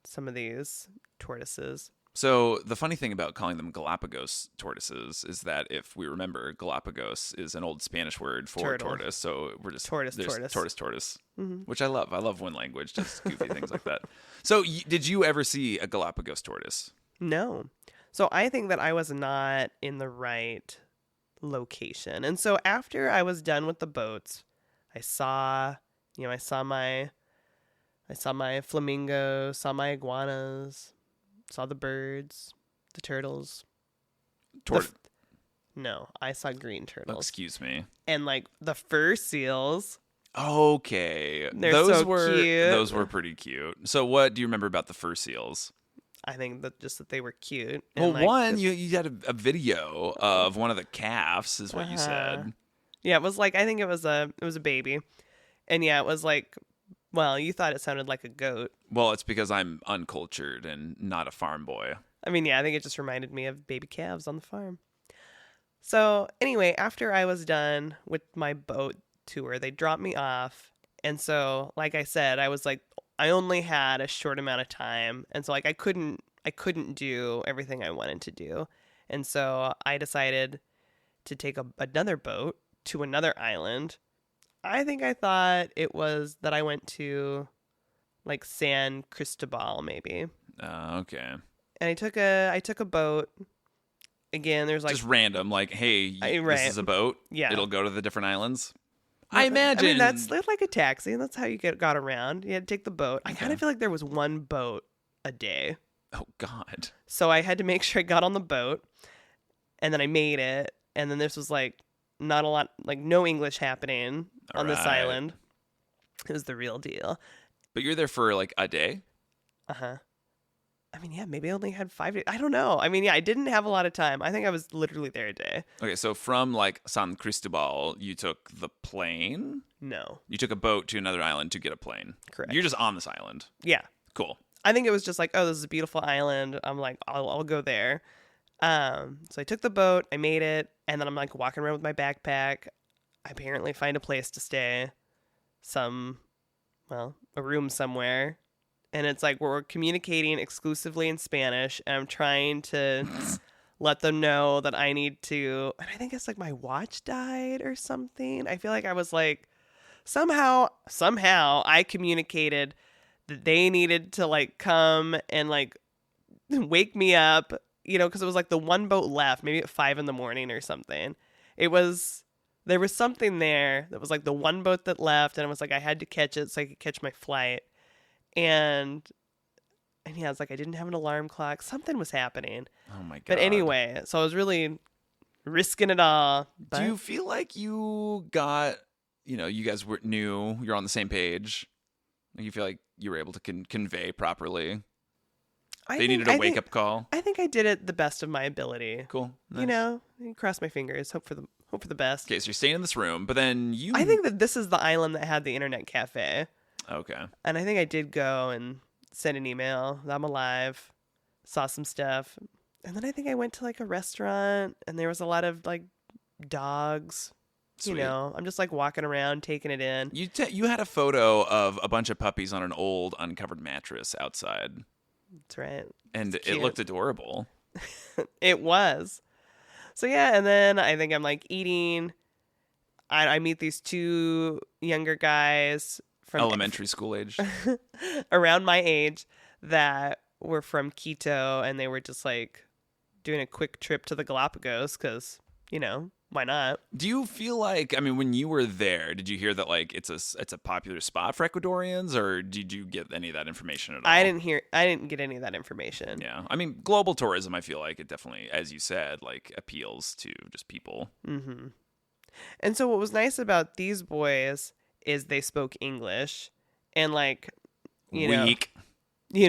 Some of these tortoises. So the funny thing about calling them Galapagos tortoises is that if we remember, Galapagos is an old Spanish word for tortoise. So we're just tortoise, which I love. I love when language does goofy things like that. So did you ever see a Galapagos tortoise? No. So I think that I was not in the right location. And so after I was done with the boats, I saw my flamingo, saw my iguanas, saw the birds, the turtles. No, I saw green turtles. Excuse me. And like the fur seals. Okay. Those were cute. Those were pretty cute. So what do you remember about the fur seals? I think that they were cute. Well, like, you had a video of one of the calves is what you said. Yeah, it was like, I think it was a baby. And yeah, it was like, well, you thought it sounded like a goat. Well, it's because I'm uncultured and not a farm boy. I mean, yeah, I think it just reminded me of baby calves on the farm. So anyway, after I was done with my boat tour, they dropped me off. And so, like I said, I was like, I only had a short amount of time. And so like I couldn't do everything I wanted to do. And so I decided to take another boat to another island. I think I thought it was that I went to like San Cristobal maybe. Okay. And I took a boat. Again, there's like just random, like, hey, this is a boat. Yeah, it'll go to the different islands. I imagine. I mean, that's like a taxi, and that's how you got around. You had to take the boat. I kind of feel like there was one boat a day. Oh God. So I had to make sure I got on the boat, and then I made it, and then this was like not a lot, like no English happening on this island. It was the real deal. But you're there for like a day? Uh-huh. I mean, yeah, maybe I only had 5 days. I don't know. I mean, yeah, I didn't have a lot of time. I think I was literally there a day. Okay, so from like San Cristobal, you took the plane? No. You took a boat to another island to get a plane? Correct. You're just on this island? Yeah. Cool. I think it was just like, oh, this is a beautiful island. I'm like, I'll go there. So I took the boat, I made it, and then I'm like walking around with my backpack. I apparently find a place to stay. A room somewhere. And it's like we're communicating exclusively in Spanish, and I'm trying to let them know that I need to. And I think it's like my watch died or something. I feel like I was like, somehow I communicated that they needed to like come and like wake me up, because it was like the one boat left, maybe at 5 a.m. or something. There was something there that was like the one boat that left, and it was like I had to catch it so I could catch my flight. And yeah, it's like I didn't have an alarm clock. Something was happening. Oh my God. But anyway, so I was really risking it all. But do you feel like you got, you guys knew you're on the same page? You feel like you were able to convey properly? They needed a wake-up call? I think I did it the best of my ability. Cool. Nice. Cross my fingers, hope for the best. Okay, so you're staying in this room, but then I think that this is the island that had the internet cafe. Okay. And I think I did go and send an email that I'm alive, saw some stuff. And then I think I went to like a restaurant, and there was a lot of like dogs. Sweet. I'm just like walking around, taking it in. You had a photo of a bunch of puppies on an old uncovered mattress outside. That's right. And it looked adorable. It was. So yeah, and then I think I'm like eating. I meet these two younger guys from elementary school age. Around my age that were from Quito, and they were just like doing a quick trip to the Galápagos because, why not? Do you feel like, I mean, when you were there, did you hear that like it's a popular spot for Ecuadorians, or did you get any of that information at all? I didn't get any of that information. Yeah, I mean, global tourism, I feel like it definitely, as you said, like appeals to just people. Mm-hmm. And so what was nice about these boys is they spoke English, and like, Weak.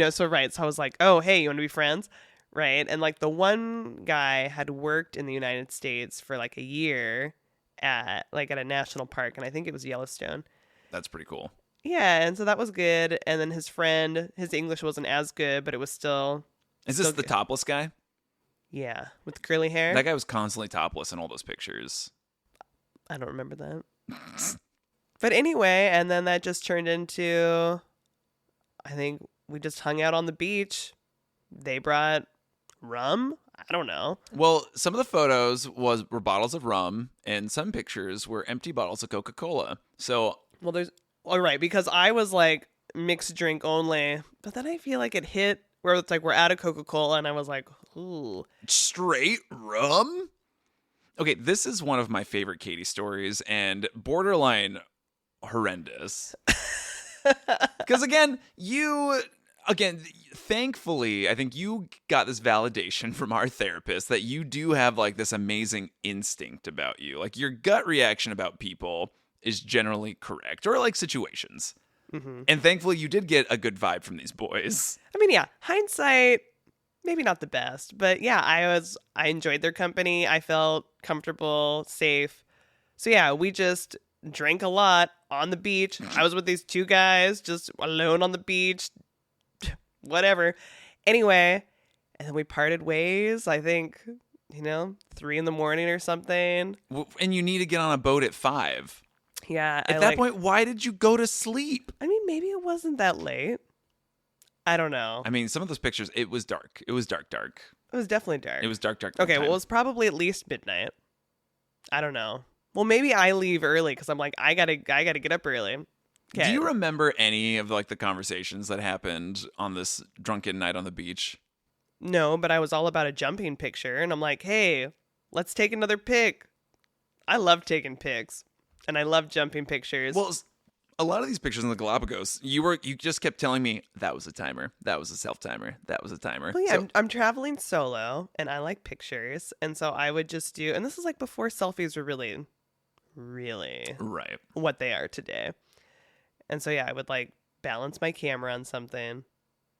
So right. So I was like, oh, hey, you want to be friends? Right. And like the one guy had worked in the United States for like a year at a national park. And I think it was Yellowstone. That's pretty cool. Yeah. And so that was good. And then his friend, his English wasn't as good, but it was still. Is this still the good. topless guy? Yeah. With curly hair. That guy was constantly topless in all those pictures. I don't remember that. But anyway, and then that just turned into, I think we just hung out on the beach. They brought rum. I don't know. Well, some of the photos were bottles of rum, and some pictures were empty bottles of Coca-Cola. So, Well, there's all right, because I was like mixed drink only, but then I feel like it hit where it's like we're out of Coca-Cola, and I was like, ooh, straight rum? Okay, this is one of my favorite Katie stories, and borderline horrendous. Because thankfully, I think you got this validation from our therapist that you do have like this amazing instinct about you. Like your gut reaction about people is generally correct, or like situations. Mm-hmm. And thankfully, you did get a good vibe from these boys. I mean, yeah, hindsight, maybe not the best, but yeah, I enjoyed their company. I felt comfortable, safe. So yeah, we just drank a lot on the beach. I was with these two guys just alone on the beach, whatever. Anyway, and then we parted ways, I think, 3 a.m. or something. And you need to get on a boat at 5. Yeah. At that point, why did you go to sleep? I mean, maybe it wasn't that late. I don't know. I mean, some of those pictures, it was dark. It was dark. It was definitely dark. It was dark. Okay, well, it was probably at least midnight. I don't know. Well, maybe I leave early because I'm like, I gotta get up early. Okay. Do you remember any of like the conversations that happened on this drunken night on the beach? No, but I was all about a jumping picture, and I'm like, hey, let's take another pic. I love taking pics, and I love jumping pictures. Well, a lot of these pictures in the Galapagos, you just kept telling me that was a timer, that was a self timer, that was a timer. Well, yeah, So- I'm traveling solo, and I like pictures, and so I would just do, and this is like before selfies were really right. what they are today. And so yeah, I would like balance my camera on something.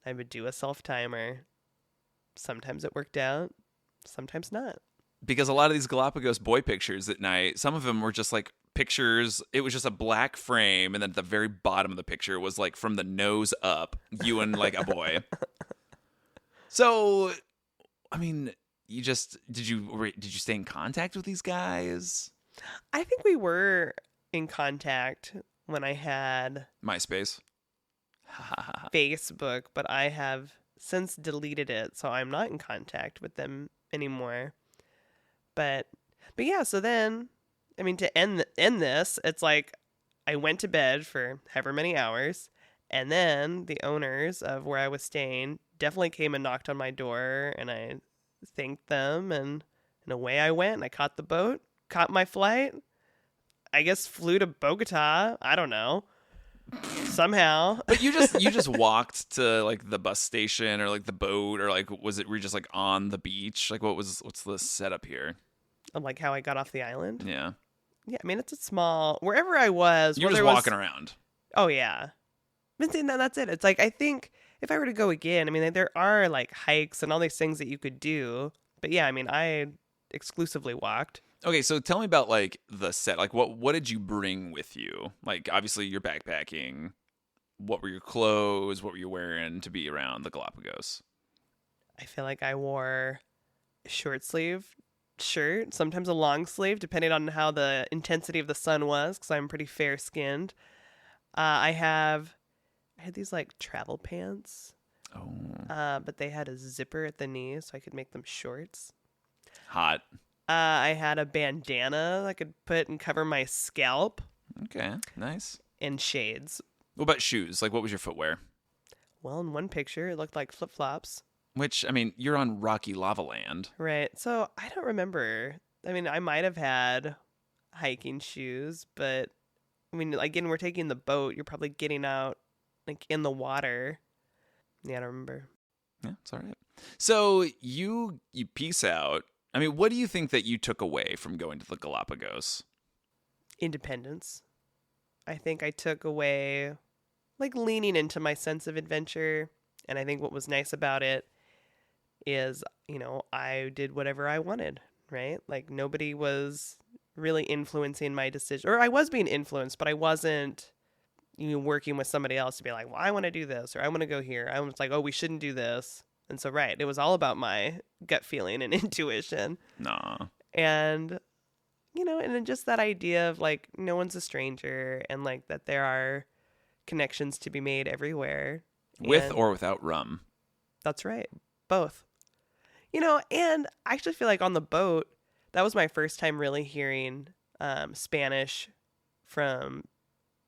I would do a self timer. Sometimes it worked out, sometimes not. Because a lot of these Galapagos boy pictures at night, some of them were just like pictures. It was just a black frame, and then at the very bottom of the picture was like from the nose up, you and like a boy. So, I mean, did you stay in contact with these guys? I think we were in contact when I had MySpace. Facebook, but I have since deleted it, so I'm not in contact with them anymore. But yeah, so then, I mean, to end this, it's like I went to bed for however many hours, and then the owners of where I was staying definitely came and knocked on my door, and I thanked them, and away I went, and I caught the boat, caught my flight, I guess flew to Bogota, I don't know, somehow. But you just walked to like the bus station or like the boat, or like were you just like on the beach? Like what's the setup here? Of like how I got off the island. Yeah. Yeah, I mean, it's a small, wherever I was. You're just walking around. Oh, yeah. But then that's it. It's like, I think if I were to go again, I mean, there are like hikes and all these things that you could do. But yeah, I mean, I exclusively walked. Okay, so tell me about like the set. Like what did you bring with you? Like obviously you're backpacking. What were your clothes? What were you wearing to be around the Galapagos? I feel like I wore a short sleeve shirt, sometimes a long sleeve, depending on how the intensity of the sun was, because I'm pretty fair skinned. I had these like travel pants. Oh. But they had a zipper at the knee, so I could make them shorts. Hot. I had a bandana I could put and cover my scalp. Okay, nice. And shades. What about shoes? Like what was your footwear? Well, in one picture, it looked like flip-flops. Which, I mean, you're on rocky lava land. Right. So I don't remember. I mean, I might have had hiking shoes, but I mean, again, we're taking the boat. You're probably getting out like in the water. Yeah, I don't remember. Yeah, it's all right. So you peace out. I mean, what do you think that you took away from going to the Galapagos? Independence. I think I took away like leaning into my sense of adventure. And I think what was nice about it is, I did whatever I wanted, right? Like nobody was really influencing my decision. Or I was being influenced, but I wasn't working with somebody else to be like, well, I want to do this or I want to go here. I was like, oh, we shouldn't do this. And so, right, it was all about my gut feeling and intuition. Nah. And, and then just that idea of like, no one's a stranger and like that there are connections to be made everywhere. With or without rum. That's right. Both. And I actually feel like on the boat, that was my first time really hearing Spanish from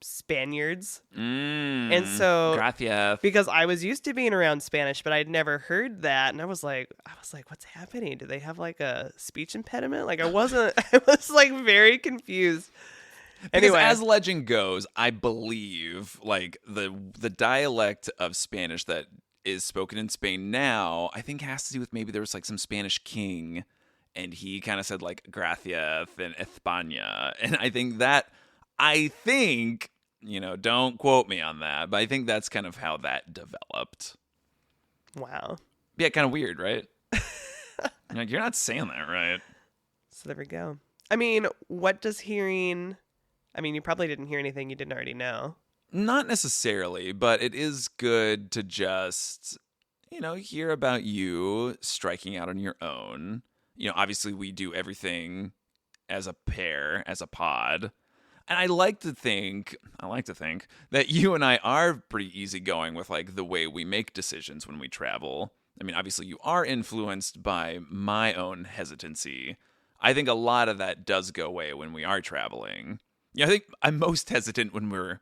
Spaniards. And so gracias. because I was used to being around Spanish, but I'd never heard that. And I was like, what's happening? Do they have like a speech impediment? Like I was like very confused. Because Anyway, as legend goes, I believe like the dialect of Spanish that is spoken in Spain now, I think has to do with maybe there was like some Spanish king and he kind of said like gracias and España. And I think, don't quote me on that, but I think that's kind of how that developed. wow. Yeah, kind of weird, right? Like, you're not saying that right. So there we go. I mean, what does hearing... I mean, you probably didn't hear anything you didn't already know. Not necessarily, but it is good to just, hear about you striking out on your own. Obviously we do everything as a pair, as a pod. And I like to think that you and I are pretty easygoing with like the way we make decisions when we travel. I mean, obviously you are influenced by my own hesitancy. I think a lot of that does go away when we are traveling. Yeah, I think I'm most hesitant when we're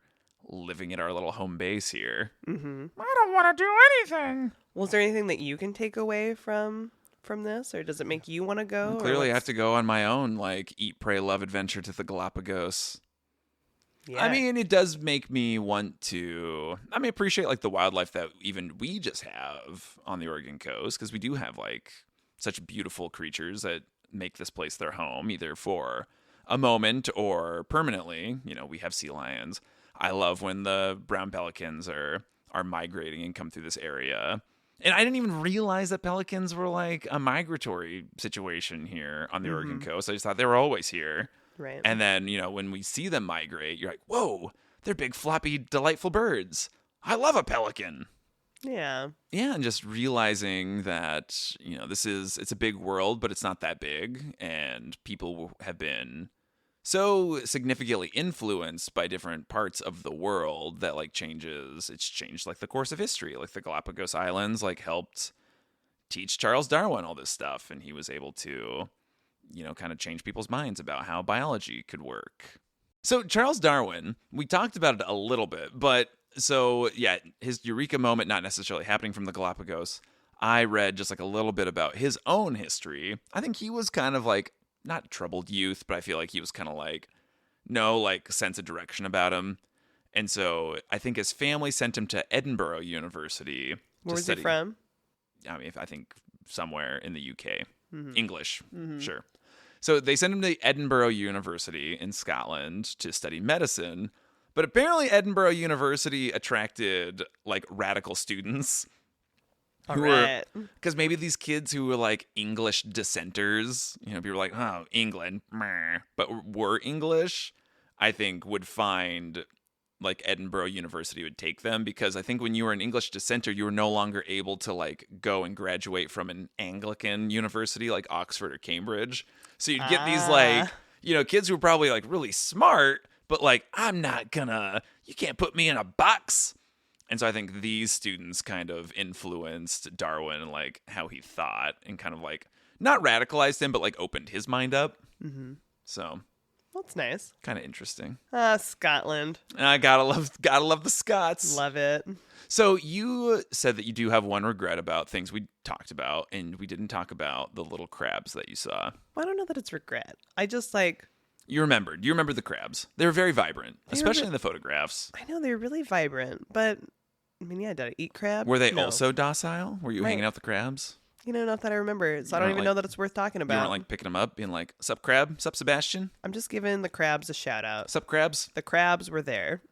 living at our little home base here. Mm-hmm. I don't want to do anything. Well, is there anything that you can take away from this, or does it make you want to go? Well, clearly, I have to go on my own, like, eat, pray, love adventure to the Galapagos. Yeah. I mean, it does make me want to, appreciate, like, the wildlife that even we just have on the Oregon coast, because we do have, like, such beautiful creatures that make this place their home, either for a moment or permanently. We have sea lions. I love when the brown pelicans are migrating and come through this area. And I didn't even realize that pelicans were like a migratory situation here on the Oregon coast. I just thought they were always here. Right. And then, when we see them migrate, you're like, whoa, they're big, floppy, delightful birds. I love a pelican. Yeah. Yeah, and just realizing that, it's a big world, but it's not that big. And people have been so significantly influenced by different parts of the world that like it's changed like the course of history. Like the Galápagos Islands like helped teach Charles Darwin all this stuff, and he was able to, kind of change people's minds about how biology could work. So Charles Darwin, we talked about it a little bit, but so yeah, his eureka moment not necessarily happening from the Galapagos. I read just like a little bit about his own history. I think he was kind of like not troubled youth, but I feel like he was kind of like, no, like sense of direction about him. And so I think his family sent him to Edinburgh University. Where was he from? I mean, I think somewhere in the UK. English, sure. So they sent him to Edinburgh University in Scotland to study medicine. But apparently Edinburgh University attracted like radical students. Because maybe these kids who were like English dissenters, people were like, oh, England, meh, but were English, I think would find like Edinburgh University would take them, because I think when you were an English dissenter, you were no longer able to like go and graduate from an Anglican university like Oxford or Cambridge. So you'd get these like, kids who were probably like really smart, but like, you can't put me in a box. And so I think these students kind of influenced Darwin and like how he thought, and kind of like not radicalized him, but like opened his mind up. Mm-hmm. So That's nice. Kind of interesting. Scotland. I gotta love the Scots. Love it. So you said that you do have one regret about things we talked about, and we didn't talk about the little crabs that you saw. I don't know that it's regret. I just like... You remembered. You remember the crabs. They were very vibrant, especially in the photographs. I know they're really vibrant, but I mean, yeah, did I eat crab? Were they No. also docile? Were you Right. hanging out with the crabs? You know, not that I remember, so I You don't weren't even know that it's worth talking You about. weren't like picking them up, being like, "Sup, crab? Sup, Sebastian? I'm just giving the crabs a shout out. Sup, crabs?" The crabs were there.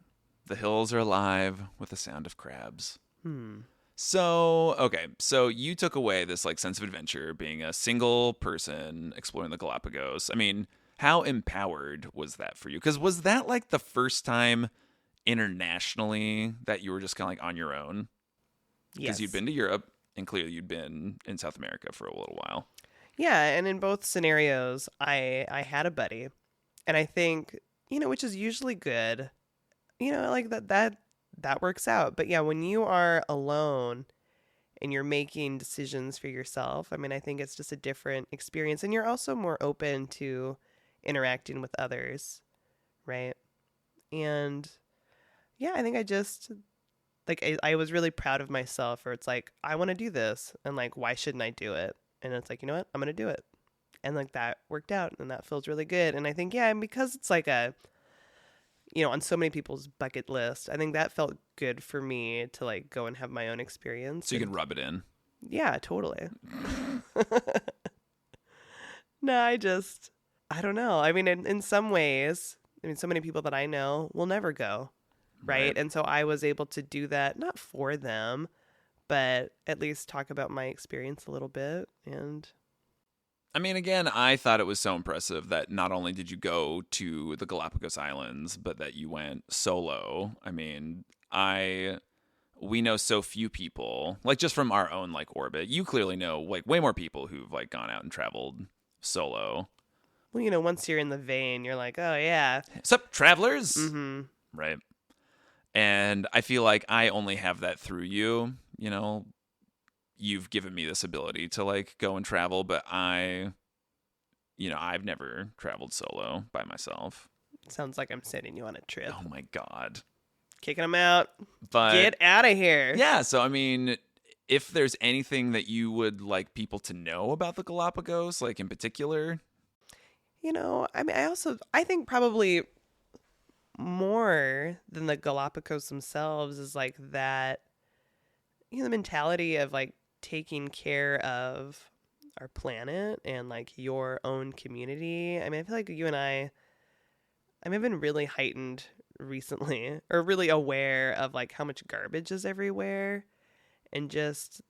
The hills are alive with the sound of crabs. Hmm. So, okay. So you took away this like sense of adventure being a single person exploring the Galapagos. I mean, how empowered was that for you? Because was that like the first time internationally that you were just kind of like on your own? Because Yes. you'd been to Europe and clearly you'd been in South America for a little while. Yeah, and in both scenarios, I had a buddy, and I think, you know, which is usually good. You know, like that works out. But yeah, when you are alone and you're making decisions for yourself, I mean, I think it's just a different experience, and you're also more open to interacting with others, right? And yeah, I think I just like I was really proud of myself, where it's like, I want to do this, and like, why shouldn't I do it? And it's like, you know what, I'm gonna do it, and like that worked out, and that feels really good. And I think, yeah, and because it's like a, you know, on so many people's bucket list, I think that felt good for me to like go and have my own experience. So you And- can rub it in. yeah, totally. No, I don't know. I mean, in some ways, I mean, so many people that I know will never go, right? Right. And so I was able to do that, not for them, but at least talk about my experience a little bit. And I mean, again, I thought it was so impressive that not only did you go to the Galapagos Islands, but that you went solo. I mean, we know so few people, like just from our own like orbit. You clearly know like way more people who've like gone out and traveled solo. well, you know, once you're in the vein, you're like, oh yeah, Sup, travelers? mm-hmm. Right. And I feel like I only have that through you. You know, you've given me this ability to like go and travel, but I've never traveled solo by myself. Sounds like I'm sending you on a trip, Oh my God. kicking them out. But Get out of here. yeah, so I mean, if there's anything that you would like people to know about the Galapagos, like in particular, You know, I mean, I think probably more than the Galapagos themselves is like that, you know, the mentality of like taking care of our planet and like your own community. I mean, I feel like you and I mean, I've been really heightened recently, or really aware of like how much garbage is everywhere, and just,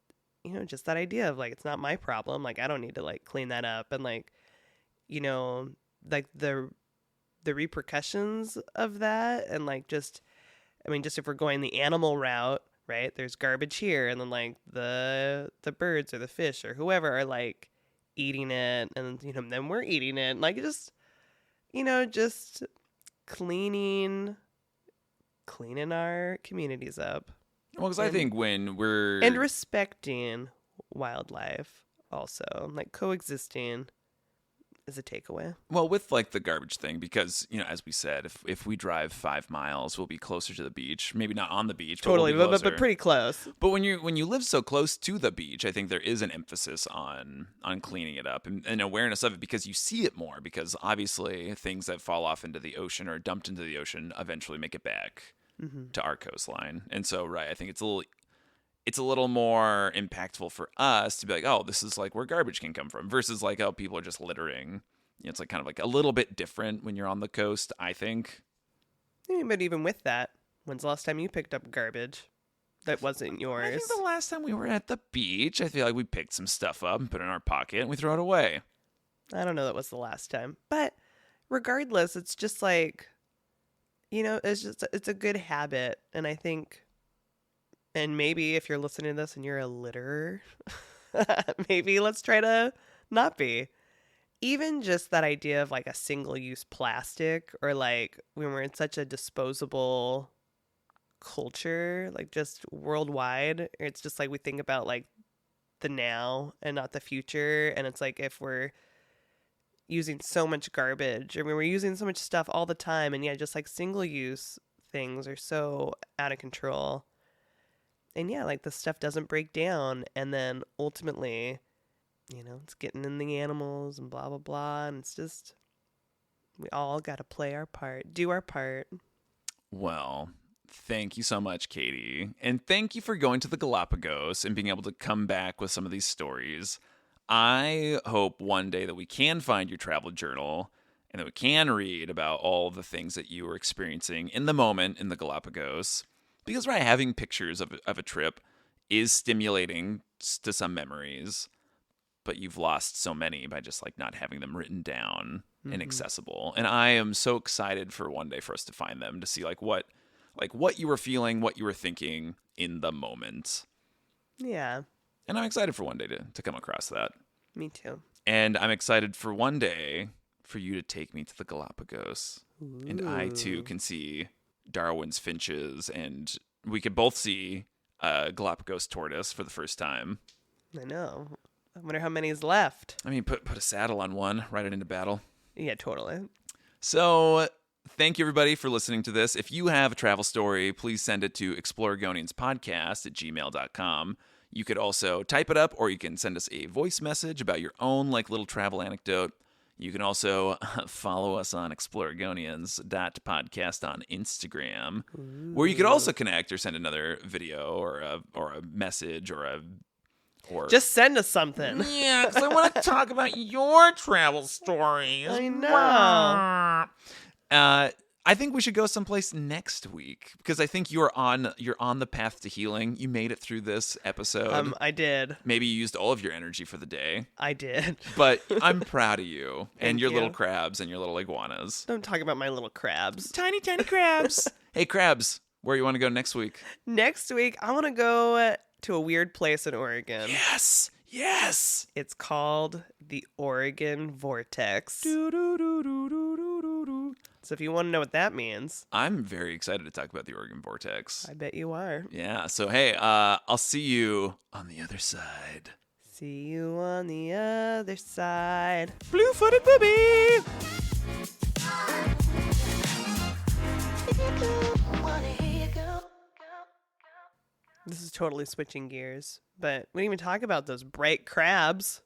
you know, just that idea of like, it's not my problem. Like, I don't need to like clean that up. And like, you know, like the repercussions of that, and like just, I mean, just if we're going the animal route, right? There's garbage here, and then like the birds or the fish or whoever are like eating it, and you know, then we're eating it. Like, just, you know, just cleaning our communities up, well, because I think when we're and respecting wildlife also, like coexisting is a takeaway. well, with like the garbage thing, because you know, as we said, if we drive 5 miles, we'll be closer to the beach. Maybe not on the beach, Totally, but, we'll be but closer. pretty close. But when you live so close to the beach, I think there is an emphasis on cleaning it up and awareness of it, because you see it more. Because obviously, things that fall off into the ocean or dumped into the ocean eventually make it back to our coastline. And so, right, I think it's a little more impactful for us to be like, oh, this is like where garbage can come from, versus like, oh, people are just littering. You know, it's like kind of like a little bit different when you're on the coast, I think. But even with that, when's the last time you picked up garbage that wasn't I yours? think the last time we were at the beach, I feel like we picked some stuff up and put it in our pocket and we throw it away. I don't know that was the last time. But regardless, it's just like, you know, it's a good habit. And I think, and maybe if you're listening to this and you're a litterer, maybe let's try to not be. Even just that idea of like a single-use plastic, or like when we're in such a disposable culture, like just worldwide, it's just like we think about like the now and not the future. And it's like, if we're, using so much garbage. I mean, we're using so much stuff all the time, and yeah, just like single-use things are so out of control. And yeah, like the stuff doesn't break down, and then ultimately, it's getting in the animals and blah blah blah, and it's just we all got to play our part, do our part. Well, thank you so much, Katie. And thank you for going to the Galapagos and being able to come back with some of these stories. I hope one day that we can find your travel journal and that we can read about all the things that you were experiencing in the moment in the Galapagos. Because, right, having pictures of a trip is stimulating to some memories, but you've lost so many by just like not having them written down and accessible. And I am so excited for one day for us to find them, to see what you were feeling, what you were thinking in the moment. Yeah. And I'm excited for one day to come across that. Me too. And I'm excited for one day for you to take me to the Galapagos. Ooh. And I, too, can see Darwin's finches, and we could both see a Galapagos tortoise for the first time. I know. I wonder how many is left. I mean, put a saddle on one, ride it into battle. Yeah, totally. So thank you, everybody, for listening to this. If you have a travel story, please send it to explorergonianspodcast@gmail.com. You could also type it up, or you can send us a voice message about your own little travel anecdote. You can also follow us on explorergonians.podcast on Instagram, where you could also connect or send another video or a message or just send us something. Yeah, because I want to talk about your travel stories. I know. I think we should go someplace next week, because I think you're on the path to healing. You made it through this episode. I did. Maybe you used all of your energy for the day. I did. But I'm proud of you and Thank your you. little crabs and your little iguanas. Don't talk about my little crabs. Tiny, tiny crabs. Hey, crabs, where you want to go next week? Next week, I want to go to a weird place in Oregon. Yes. It's called the Oregon Vortex. So if you want to know what that means, I'm very excited to talk about the Oregon Vortex. I bet you are. Yeah, so hey, I'll see you on the other side. See you on the other side. Blue-footed booby! This is totally switching gears, but we didn't even talk about those bright crabs.